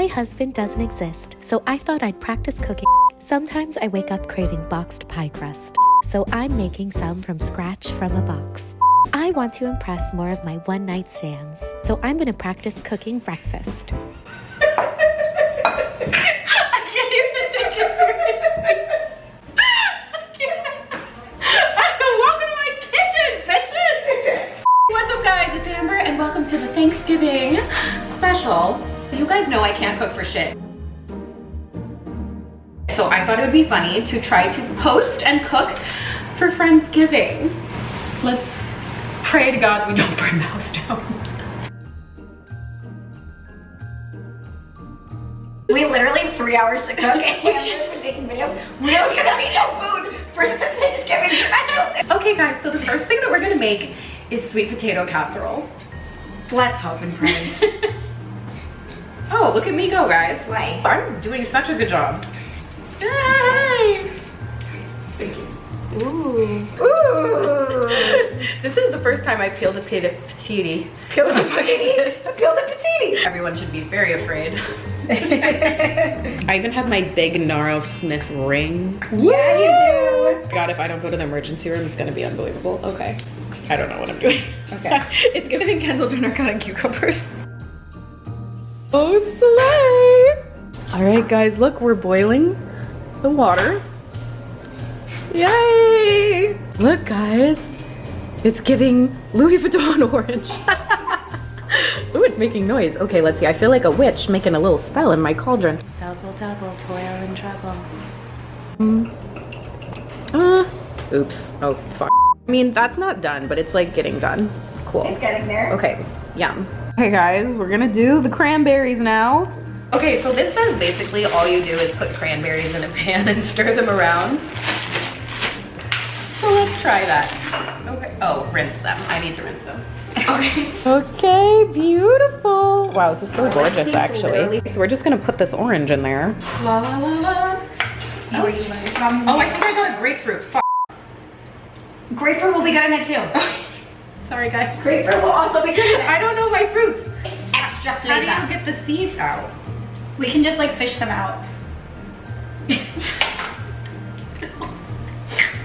husband doesn't exist, so I thought I'd practice cooking. Sometimes I wake up craving boxed pie crust, so I'm making some from scratch from a box. I want to impress more of my one-night stands, so I'm gonna practice cooking breakfast. I can't even take it seriously. Welcome to my kitchen, bitches! What's up, guys? It's Amber, and welcome to the Thanksgiving special. You guys know I can't cook for shit. So I thought it would be funny to try to post and cook for Friendsgiving. Let's pray to God we don't burn the house down. We literally have 3 hours to cook and we've been taking videos. There's gonna be no food for the Thanksgiving special. Okay guys, so the first thing that we're gonna make is sweet potato casserole. Let's hope and pray. Oh, look at me go, guys. Slay. I'm doing such a good job. Hi. Thank you. Ooh. Ooh. This is the first time I peeled a patini. Peeled a patini. Everyone should be very afraid. I even have my big Nara Smith ring. Yeah, you do. God, if I don't go to the emergency room, it's gonna be unbelievable. Okay. I don't know what I'm doing. Okay. It's giving Kendall Jenner cutting cucumbers. Oh, slay! All right, guys, look, we're boiling the water. Yay! Look, guys, it's giving Louis Vuitton orange. Ooh, it's making noise. Okay, let's see. I feel like a witch making a little spell in my cauldron. Double, double, toil and trouble. Oops. Oh, fuck. I mean, that's not done, but it's like getting done. Cool. It's getting there. Okay, yum. Okay, guys, we're gonna do the cranberries now. Okay, so this says basically all you do is put cranberries in a pan and stir them around. So let's try that. Okay. Oh, rinse them. I need to rinse them. Okay. Okay, beautiful. Wow, this is so gorgeous, actually. So we're just gonna put this orange in there. La la la la. Oh, I think I got a grapefruit. Fuck. grapefruit will be good in it too. Sorry, guys. Grapefruit will also be good in it. I don't know my fruits. Extra How flavor. do you get the seeds out? We can just like fish them out.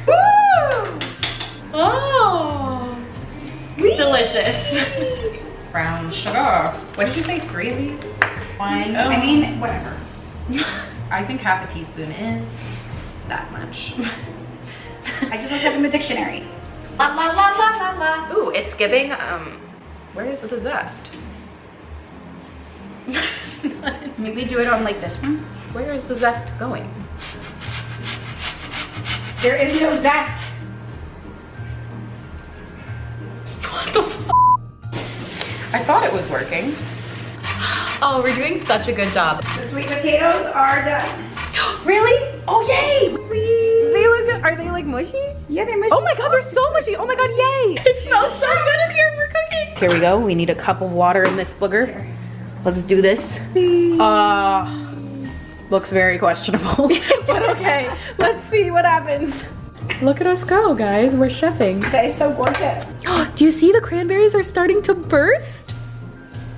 Woo! Oh, delicious. Brown sugar. What did you say, 3 of these? 1. Oh. I mean, whatever. I think half a teaspoon is that much. I just looked up in the dictionary. La la la la la la. Ooh, it's giving, where is the zest? Maybe do it on like this one. Where is the zest going? There is no zest. What the f? I thought it was working. Oh, we're doing such a good job. The sweet potatoes are done. Really? Oh, yay! They look good. Are they like mushy? Yeah, they're mushy. Oh my God, they're so mushy. Oh my God, yay! It smells so good in here for cooking. Here we go. We need a cup of water in this booger. Let's do this. Looks very questionable, but okay. Let's see what happens. Look at us go, guys. We're chefing. That is so gorgeous. Do you see the cranberries are starting to burst?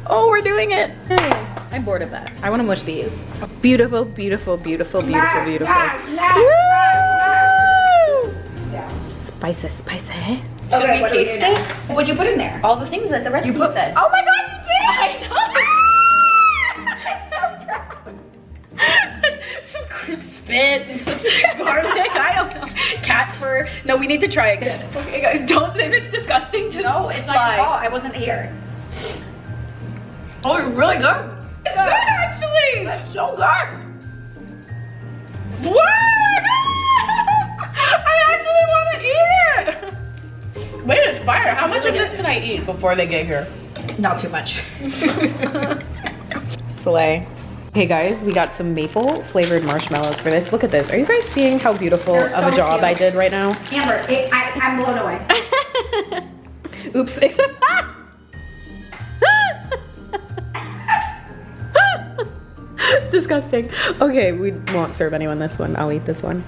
Oh, we're doing it. Hey, I'm bored of that. I want to mush these. Beautiful, beautiful, beautiful, beautiful, beautiful. Woo! Yeah. Spicy, spicy. Okay, Should we what do taste do it? now? What'd you put in there? All the things that the recipe said. Oh my God, you did! I know. Some spit and some garlic. I don't know. Cat fur. No, we need to try again. Okay, guys, don't. If it's disgusting, just No, it's not your fault. I wasn't here. Oh, it's really good. It's good, actually. That's so good. What? I actually want to eat it. Wait, it's fire. How much of this can I eat before they get here? Not too much. Slay. Okay guys, we got some maple flavored marshmallows for this. Look at this. Are you guys seeing how beautiful They're of a so job cute. I did right now? Amber, I'm blown away. Oops, except disgusting. Okay, we won't serve anyone this one. I'll eat this one.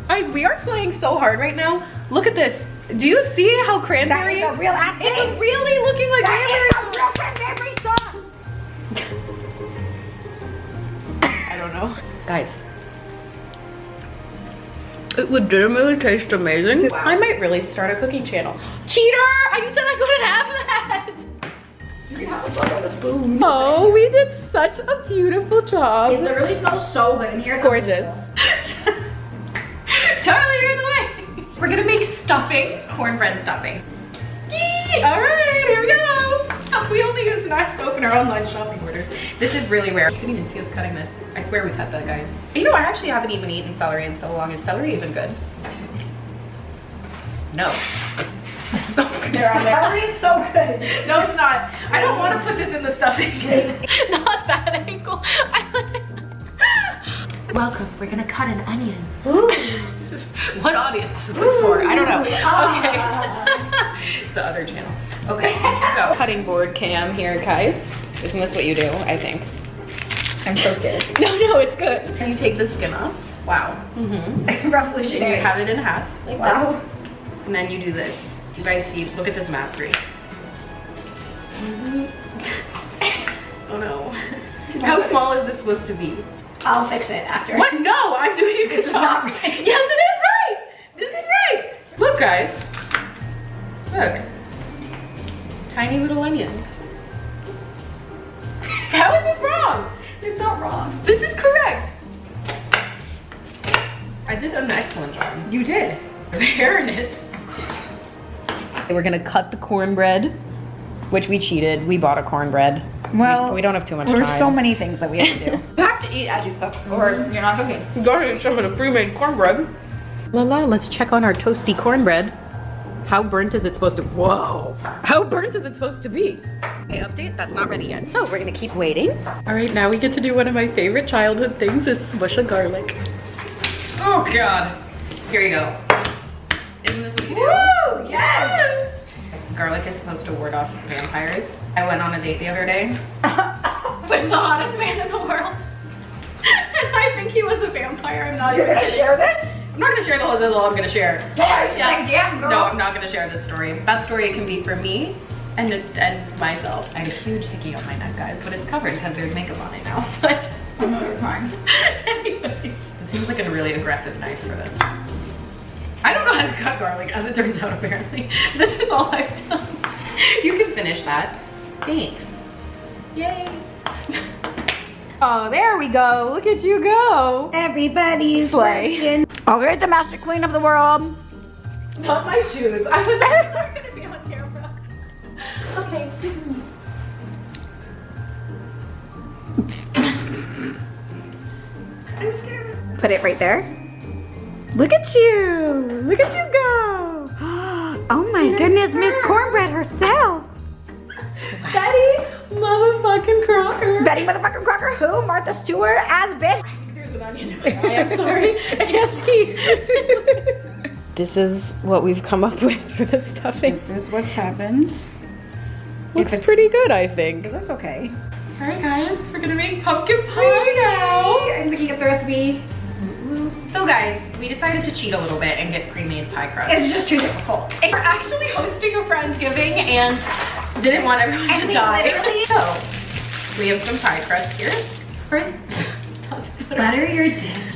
Guys, we are slaying so hard right now. Look at this. Do you see how cranberry? That is a real ass It's really looking like That cranberry. is a real cranberry sauce. Guys, it legitimately tastes amazing. Wow. I might really start a cooking channel. Cheater! You said I couldn't have that! You can have a bowl with a spoon. Oh, we did such a beautiful It job. literally smells so good in here. It's Gorgeous. unbelievable. Charlie, you're in the way. We're gonna make stuffing, cornbread stuffing. Yee! All right, here we go. We only use knives to open our online shopping orders. This is really rare. You couldn't even see us cutting this. I swear we cut that, guys. You know, I actually haven't even eaten celery in so long. Is celery even good? No. Celery is so good. No, it's not. I don't want to put this in the stuffing. Not that angle. Welcome, we're gonna cut an onion. Ooh. What audience is this for? I don't know. Okay. It's the other channel. Okay, so cutting board cam here, guys. Isn't this what you do? I think. I'm so scared. No, it's good. And you take the skin off. Wow. And Revolutionary. you have it in half, like Wow. this. And then you do this. Do you guys see? Look at this mastery. Oh no. How small is this supposed to be? I'll fix it after. What? No, I'm doing a good This is job. not right. Yes, it is right. This is right. Look, guys. Look. Tiny little onions. How is this wrong? It's not wrong. This is correct. I did an excellent job. You did. There's hair in it. We're gonna cut the cornbread, which we cheated. We bought a cornbread. Well, We don't have too much There's time. so many things that we have to do. You have to eat as you cook, or you're not cooking. You gotta eat some of the pre-made cornbread. Let's check on our toasty cornbread. How burnt is it supposed to? Whoa! How burnt is it supposed to be? Okay, update. That's not ready yet. So we're gonna keep waiting. All right, now we get to do one of my favorite childhood things: is smush a garlic. Oh God! Here you go. Isn't this what you do? Woo! Yes! Garlic is supposed to ward off vampires. I went on a date the other day with the hottest man in the world. And I think he was a vampire. I'm not You're even gonna share this? I'm not gonna share the whole, this is all I'm gonna share. Yeah. Like, damn, girl. No, I'm not gonna share this story. That story can be for me and myself. I have a huge hickey on my neck, guys, but it's covered because there's makeup on it now. But Oh no, you're fine. anyways, this seems like a really aggressive knife for this. I don't know how to cut garlic, as it turns out, apparently. This is all I've done. You can finish that. Thanks. Yay. Oh, there we go. Look at you go. Everybody's Slay. working. All right, the master queen of the world. Not my shoes. I was never gonna be on camera. Okay. I'm scared. Put it right there. Look at you. Look at you go. Oh my goodness, Miss Cornbread herself. Betty, motherfucking Crocker. Betty motherfucking Crocker who? Martha Stewart as bitch. There's an onion in my eye. I'm sorry. I can't see. This is what we've come up with for the stuffing. This is what's happened. Looks pretty good, I think. It looks okay. All right, guys, we're gonna make pumpkin pie now. I'm looking at the recipe. So guys, we decided to cheat a little bit and get pre-made pie crust. It's just too difficult. We're actually hosting a Friendsgiving and didn't want everyone And to we die. literally- So, we have some pie crust here. First, Butter your dish.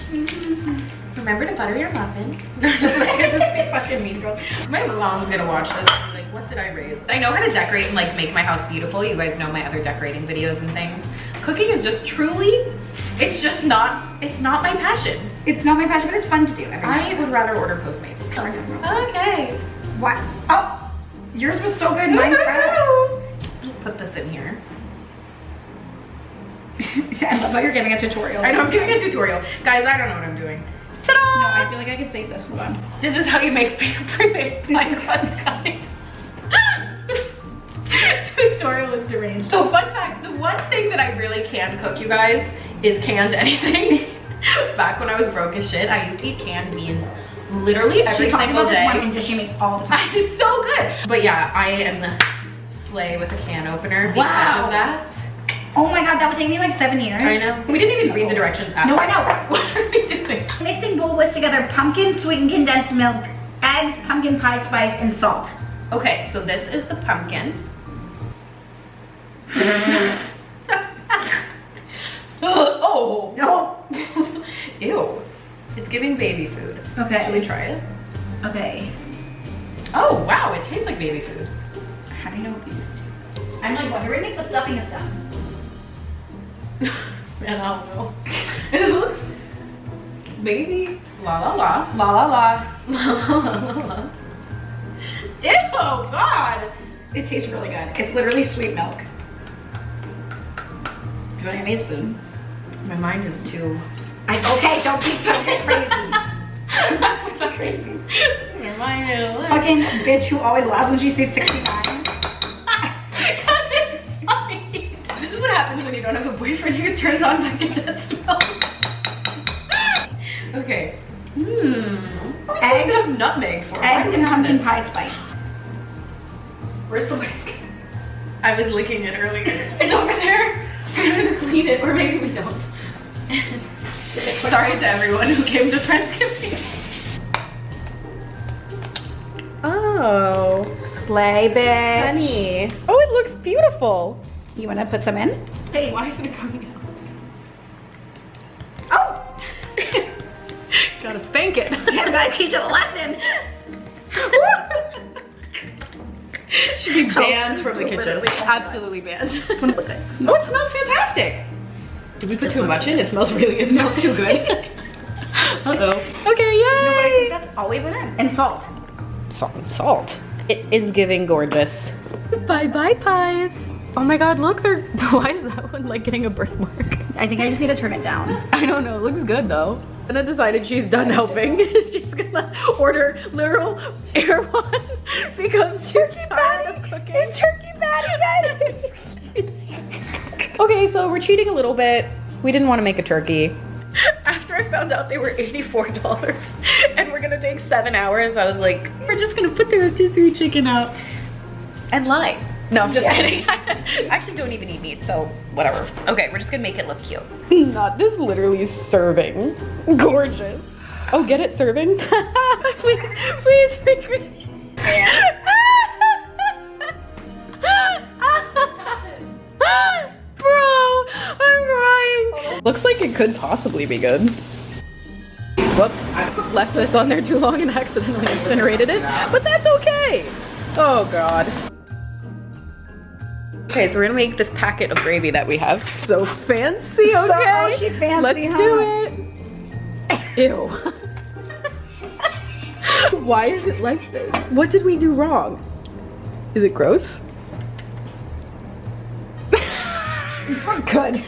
remember to butter your muffin. Just like I just be fucking mean girl. My mom's gonna watch this and be like, what did I raise? I know how to decorate and like make my house beautiful. You guys know my other decorating videos and things. Cooking is just truly, it's not my passion. It's not my passion, but it's fun to do every I would rather order Postmates. Okay. What? Oh, yours was so good. Mine cracked. Just put this in here. I love how you're giving a tutorial. I know I'm giving a tutorial. Guys, I don't know what I'm doing. Ta-da! No, I feel like I could save this. Hold on. This is how you make pre-made pie This is- crust, guys. Tutorial is deranged. So fun fact, the one thing that I really can cook, you guys, is canned anything. Back when I was broke as shit, I used to eat canned beans literally every She talks single about day. this one thing that she makes all the time. It's so good. But yeah, I am the slay with a can opener because Wow. of that. Oh my god, that would take me like 7 years. I know. We didn't even read the directions out. No, I know. What are we doing? Mixing bowl whisk together pumpkin, sweetened condensed milk, eggs, pumpkin pie spice, and salt. Okay, so this is the pumpkin. Oh. No. giving baby food. Okay. Should we try it? Okay. Oh, wow, it tastes like baby food. How do you know what baby food tastes? I'm like wondering if the stuffing is done. Man, I don't know. It looks baby la la la. La la la. Ew, God. It tastes really good. It's literally sweet milk. Do you want to give me a spoon? My mind is too... Okay, don't keep talking crazy. That's crazy. My mind is... Fucking bitch who always laughs when she sees 69. Because it's funny. This is what happens when you don't have a boyfriend. You get turned on by that smell. Okay. Mmm. What are we supposed to have nutmeg for? Eggs and pumpkin pie spice. Where's the whisk? I was licking it earlier. It's over there. We're gonna clean it, or maybe we don't. Sorry to everyone who came to Friendsgiving. Oh, Slay, bitch. honey. Oh, it looks beautiful. You want to put some in? Hey, why isn't it coming out? Oh! Gotta spank it. Yeah, I'm gonna teach it a lesson. Should be banned from the kitchen. Literally. Absolutely banned. Smells good. Oh, it smells fantastic. Did we put too much in? It smells it smells too good. Uh-oh. Okay, yay! No, but I think that's all we put in. And salt. Salt. It is giving gorgeous. Bye-bye pies. Oh my God, look, why is that one like getting a birthmark? I think I just need to turn it down. I don't know, it looks good though. Anna decided she's done helping. She's gonna order literal air one because she's tired of cooking. There's turkey patty, guys. Okay, so we're cheating a little bit. We didn't want to make a turkey. After I found out they were $84 and we're gonna take 7 hours, I was like, we're just gonna put the rotisserie chicken out and lie. No, I'm just kidding. I actually don't even eat meat, so whatever. Okay, we're just gonna make it look cute. Not this literally serving. Gorgeous. Oh, get it serving? please recreate. Bro, I'm crying. Looks like it could possibly be good. Whoops, left this on there too long and accidentally incinerated it, but that's okay. Oh God. Okay, so we're gonna make this packet of gravy that we have. So fancy, okay? So fancy, let's do it. Ew. Why is it like this? What did we do wrong? Is it gross? It's not good.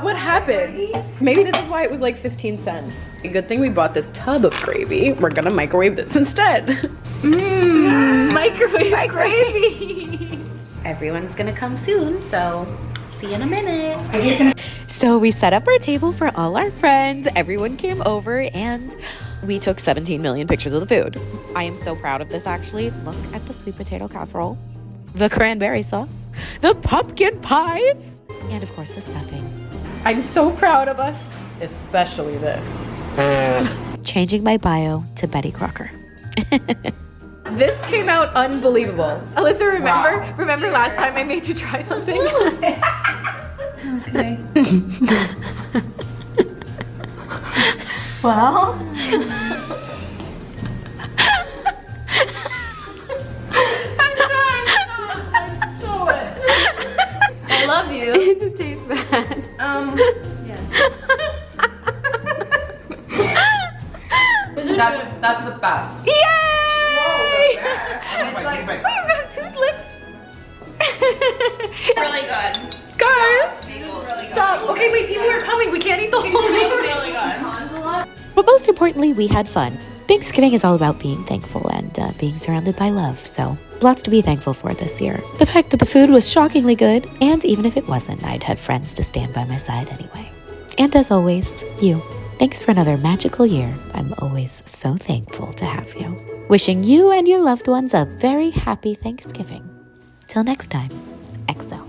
What happened? Maybe this is why it was like 15 cents. A good thing we bought this tub of gravy. We're gonna microwave this instead. Microwave gravy. Everyone's gonna come soon, so see you in a minute. So we set up our table for all our friends. Everyone came over and we took 17 million pictures of the food. I am so proud of this actually. Look at the sweet potato casserole, the cranberry sauce, the pumpkin pies, and of course the stuffing. I'm so proud of us, especially this. Changing my bio to Betty Crocker. This came out unbelievable. Alyssa, remember? Wow. Remember last time I made you try something? Okay. Well. I'm so wet. I love you. It tastes bad. Yes. That's the best. Yay! It's like, Oh, you got toothless. really good. Guys, It was really good. stop. Okay, wait, people are coming. We can't eat the whole thing. Really good. But most importantly, we had fun. Thanksgiving is all about being thankful and being surrounded by love, so lots to be thankful for this year. The fact that the food was shockingly good, and even if it wasn't, I'd had friends to stand by my side anyway. And as always, you. Thanks for another magical year. I'm always so thankful to have you. Wishing you and your loved ones a very happy Thanksgiving. Till next time, XO.